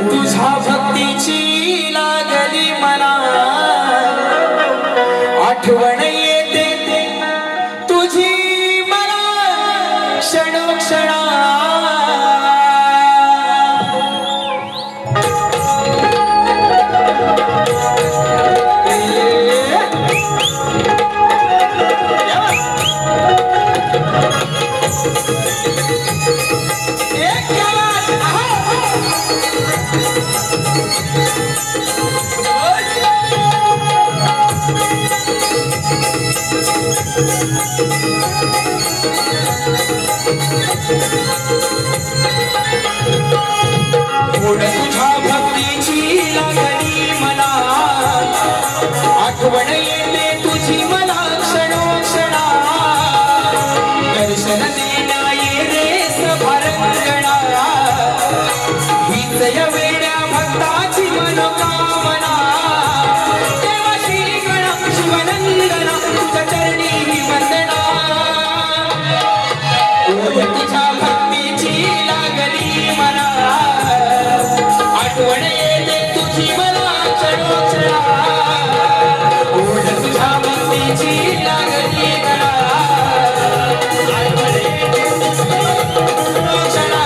तुझ्या भक्तीची लागली मला आठवण येते तुझी मला क्षणोक्षणा तुझ्या भक्तीची लागली मला आठवण येते तुझी मला क्षणोक्षणा दर्शन देण्या ये रे सभारंगणा हीच या वेड्या भक्ताची मनोकामना देवा श्री गणा शिवनंदना तुझ्या चरणी वंदना तुझ्या भक्तीची लागली मला आठवण येते तुझी मला क्षणोक्षणा तुझ्या भक्तीची लागली मला आठवण येते क्षणोक्षणा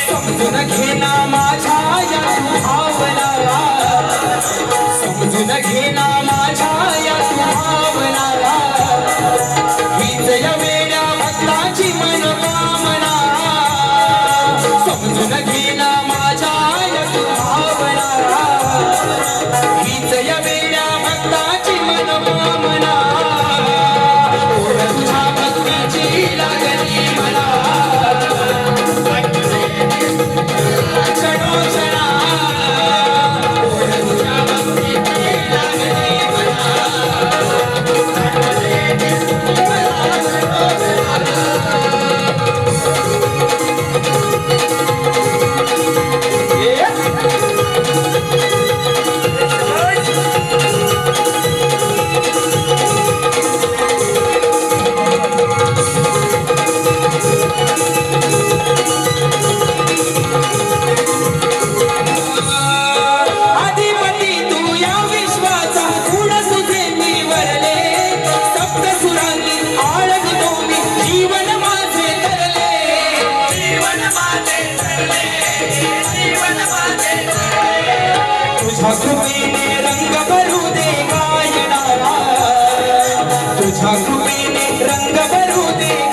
समजून घेना माझ्या या भावना समजून घेना माझ्या या भावना हीच या वेड्या भक्ताची मनोकामना समजून घेना माझ्या या भावना हीच या वेड्या भक्ताची मनोकामना तुझ्या भक्तीची लागली मला तुझ्या कृपेने रंग भरू दे गायनाला तुझ्या कृपेने रंग भरू दे